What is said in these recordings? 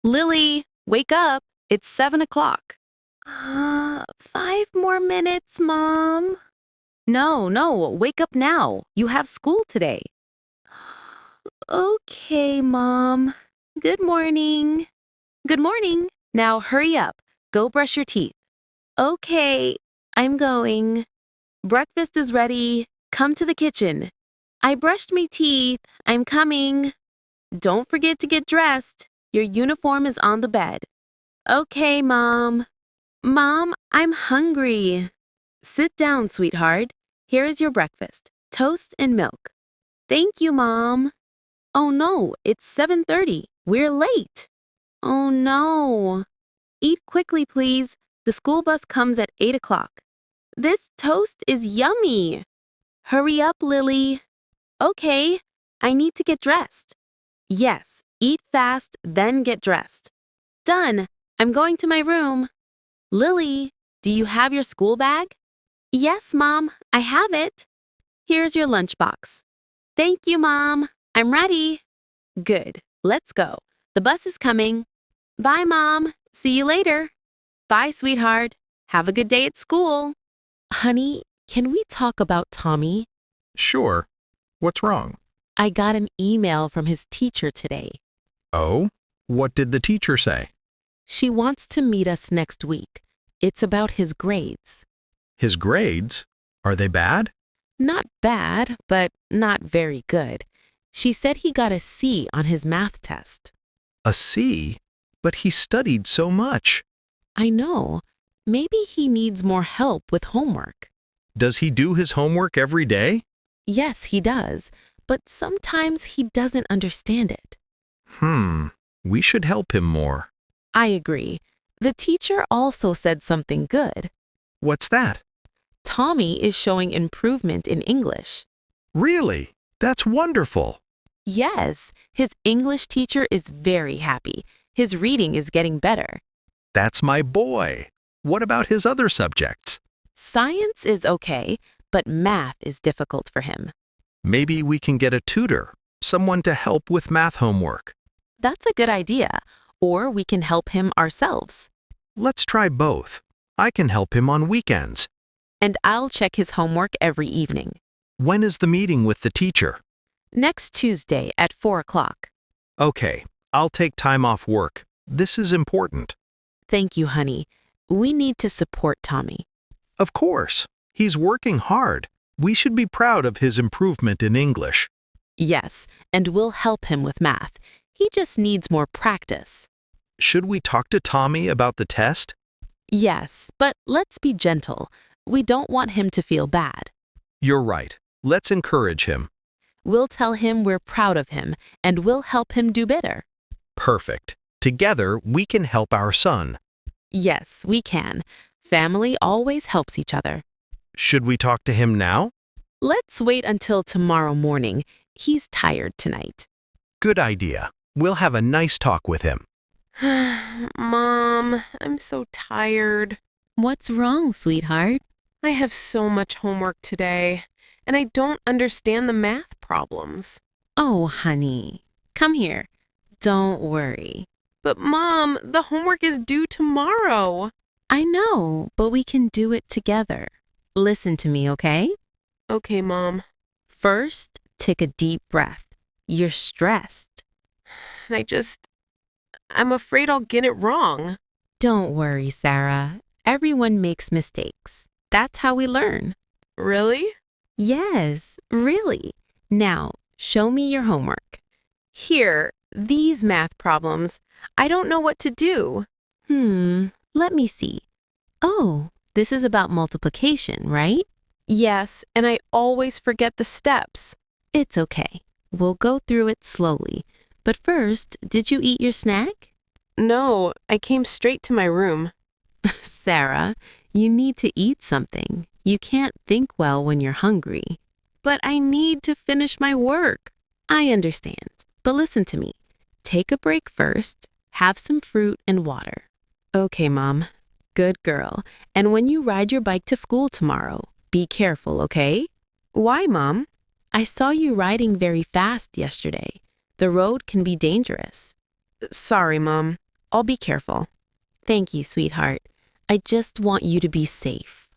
Lily, wake up. It's 7 o'clock. 5 more minutes, Mom. No, wake up now. You have school today. Okay, Mom. Good morning. Good morning. Now hurry up. Go brush your teeth. Okay, I'm going. Breakfast is ready. Come to the kitchen. I brushed my teeth. I'm coming. Don't forget to get dressed. Your uniform is on the bed. Okay, Mom. Mom, I'm hungry. Sit down, sweetheart. Here is your breakfast. Toast and milk. Thank you, Mom. Oh no, it's 7:30. We're late. Oh no. Eat quickly, please. The school bus comes at 8 o'clock. This toast is yummy. Hurry up, Lily. Okay, I need to get dressed. Yes, eat fast, then get dressed. Done. I'm going to my room. Lily, do you have your school bag? Yes, Mom, I have it. Here's your lunchbox. Thank you, Mom. I'm ready. Good. Let's go. The bus is coming. Bye, Mom. See you later. Bye, sweetheart. Have a good day at school. Honey, can we talk about Tommy? Sure. What's wrong? I got an email from his teacher today. Oh? What did the teacher say? She wants to meet us next week. It's about his grades. His grades? Are they bad? Not bad, but not very good. She said he got a C on his math test. A C? But he studied so much. I know. Maybe he needs more help with homework. Does he do his homework every day? Yes, he does, but sometimes he doesn't understand it. We should help him more. I agree. The teacher also said something good. What's that? Tommy is showing improvement in English. Really? That's wonderful. Yes, his English teacher is very happy. His reading is getting better. That's my boy. What about his other subjects? Science is okay, but math is difficult for him. Maybe we can get a tutor, someone to help with math homework. That's a good idea. Or we can help him ourselves. Let's try both. I can help him on weekends. And I'll check his homework every evening. When is the meeting with the teacher? Next Tuesday at 4 o'clock. Okay, I'll take time off work. This is important. Thank you, honey. We need to support Tommy. Of course. He's working hard. We should be proud of his improvement in English. Yes, and we'll help him with math. He just needs more practice. Should we talk to Tommy about the test? Yes, but let's be gentle. We don't want him to feel bad. You're right. Let's encourage him. We'll tell him we're proud of him, and we'll help him do better. Perfect. Together, we can help our son. Yes, we can. Family always helps each other. Should we talk to him now? Let's wait until tomorrow morning. He's tired tonight. Good idea. We'll have a nice talk with him. Mom, I'm so tired. What's wrong, sweetheart? I have so much homework today, and I don't understand the math problems. Oh, honey. Come here. Don't worry. But Mom, the homework is due tomorrow. I know, but we can do it together. Listen to me, okay? Okay, Mom. First, take a deep breath. You're stressed. And I'm afraid I'll get it wrong. Don't worry, Sarah. Everyone makes mistakes. That's how we learn. Really? Yes, really. Now, show me your homework. Here, these math problems. I don't know what to do. Let me see. Oh, this is about multiplication, right? Yes, and I always forget the steps. It's okay. We'll go through it slowly. But first, did you eat your snack? No, I came straight to my room. Sarah, you need to eat something. You can't think well when you're hungry. But I need to finish my work. I understand, but listen to me. Take a break first. Have some fruit and water. Okay, Mom. Good girl. And when you ride your bike to school tomorrow, be careful, okay? Why, Mom? I saw you riding very fast yesterday. The road can be dangerous. Sorry, Mom. I'll be careful. Thank you, sweetheart. I just want you to be safe.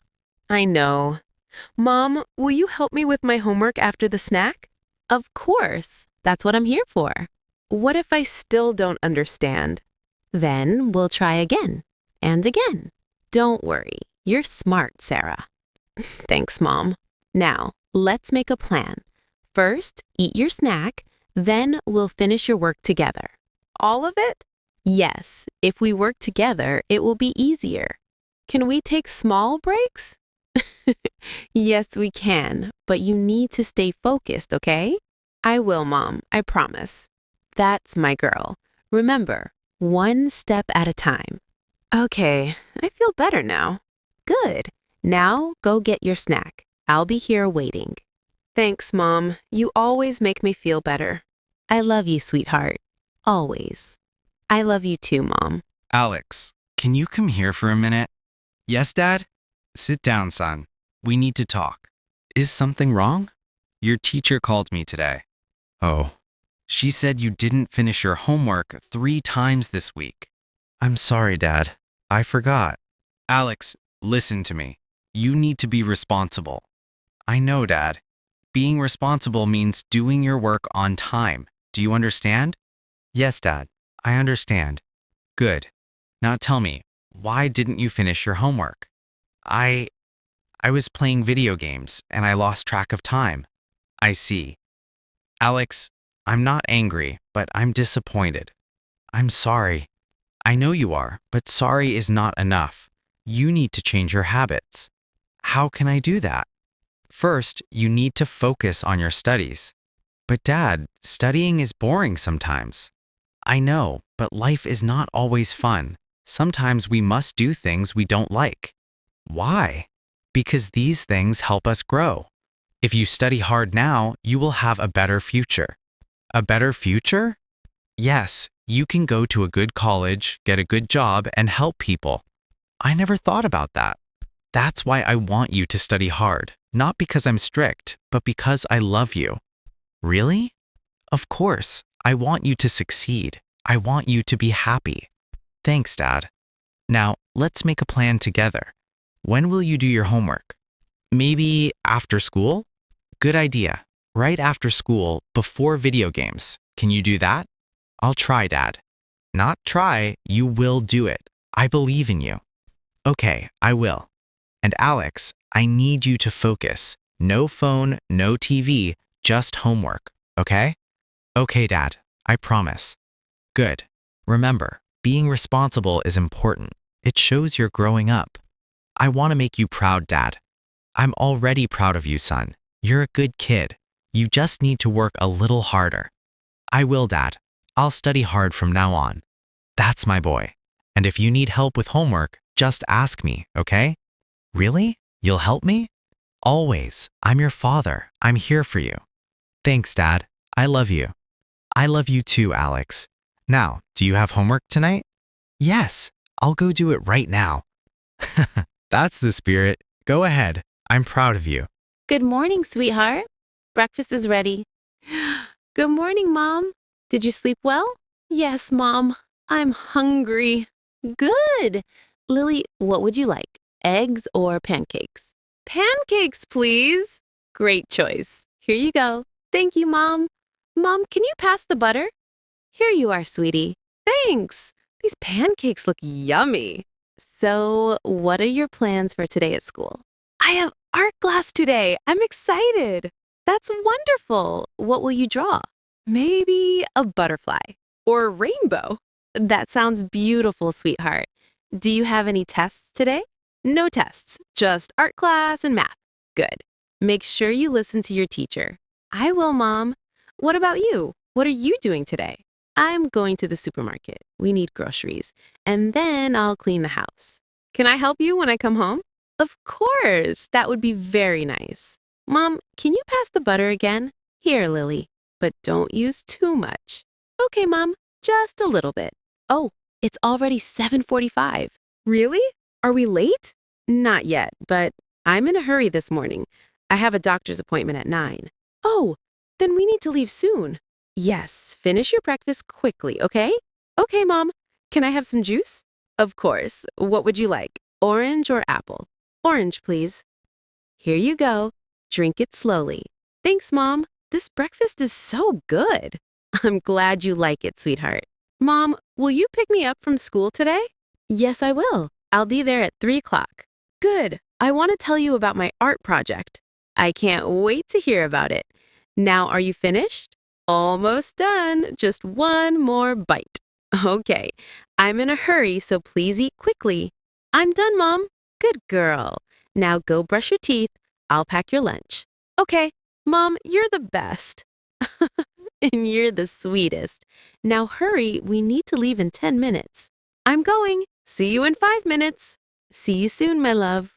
I know. Mom, will you help me with my homework after the snack? Of course. That's what I'm here for. What if I still don't understand? Then we'll try again and again. Don't worry. You're smart, Sarah. Thanks, Mom. Now, let's make a plan. First, eat your snack, then we'll finish your work together. All of it? Yes, if we work together, it will be easier. Can we take small breaks? Yes, we can, but you need to stay focused, okay? I will, Mom. I promise. That's my girl. Remember, one step at a time. Okay, I feel better now. Good. Now go get your snack. I'll be here waiting. Thanks, Mom. You always make me feel better. I love you, sweetheart. Always. I love you too, Mom. Alex, can you come here for a minute? Yes, Dad? Sit down, son. We need to talk. Is something wrong? Your teacher called me today. Oh. She said you didn't finish your homework 3 times this week. I'm sorry, Dad. I forgot. Alex, listen to me. You need to be responsible. I know, Dad. Being responsible means doing your work on time. Do you understand? Yes, Dad. I understand. Good. Now tell me, why didn't you finish your homework? I was playing video games and I lost track of time. I see. Alex, I'm not angry, but I'm disappointed. I'm sorry. I know you are, but sorry is not enough. You need to change your habits. How can I do that? First, you need to focus on your studies. But Dad, studying is boring sometimes. I know, but life is not always fun. Sometimes we must do things we don't like. Why? Because these things help us grow. If you study hard now, you will have a better future. A better future? Yes, you can go to a good college, get a good job, and help people. I never thought about that. That's why I want you to study hard, not because I'm strict, but because I love you. Really? Of course, I want you to succeed. I want you to be happy. Thanks, Dad. Now, let's make a plan together. When will you do your homework? Maybe after school? Good idea. Right after school, before video games. Can you do that? I'll try, Dad. Not try, you will do it. I believe in you. Okay, I will. And Alex, I need you to focus. No phone, no TV, just homework, okay? Okay, Dad, I promise. Good. Remember, being responsible is important. It shows you're growing up. I want to make you proud, Dad. I'm already proud of you, son. You're a good kid. You just need to work a little harder. I will, Dad. I'll study hard from now on. That's my boy. And if you need help with homework, just ask me, okay? Really? You'll help me? Always. I'm your father. I'm here for you. Thanks, Dad. I love you. I love you too, Alex. Now, do you have homework tonight? Yes. I'll go do it right now. That's the spirit. Go ahead. I'm proud of you. Good morning, sweetheart. Breakfast is ready. Good morning, Mom. Did you sleep well? Yes, Mom. I'm hungry. Good. Lily, what would you like? Eggs or pancakes? Pancakes, please. Great choice. Here you go. Thank you, Mom. Mom, can you pass the butter? Here you are, sweetie. Thanks. These pancakes look yummy. So, what are your plans for today at school? I have art class today. I'm excited. That's wonderful. What will you draw? Maybe a butterfly or a rainbow. That sounds beautiful, sweetheart. Do you have any tests today? No tests, just art class and math. Good. Make sure you listen to your teacher. I will, Mom. What about you? What are you doing today? I'm going to the supermarket. We need groceries. And then I'll clean the house. Can I help you when I come home? Of course. That would be very nice. Mom, can you pass the butter again? Here, Lily. But don't use too much. Okay, Mom. Just a little bit. Oh, it's already 7:45. Really? Are we late? Not yet, but I'm in a hurry this morning. I have a doctor's appointment at 9. Oh, then we need to leave soon. Yes, finish your breakfast quickly, okay? Okay, Mom. Can I have some juice? Of course. What would you like? Orange or apple? Orange, please. Here you go. Drink it slowly. Thanks, Mom. This breakfast is so good. I'm glad you like it, sweetheart. Mom, will you pick me up from school today? Yes, I will. I'll be there at 3 o'clock. Good. I want to tell you about my art project. I can't wait to hear about it. Now, are you finished? Almost done. Just one more bite. Okay. I'm in a hurry, so please eat quickly. I'm done, Mom. Good girl. Now go brush your teeth. I'll pack your lunch. Okay. Mom, you're the best. And you're the sweetest. Now hurry, we need to leave in 10 minutes. I'm going. See you in 5 minutes. See you soon, my love.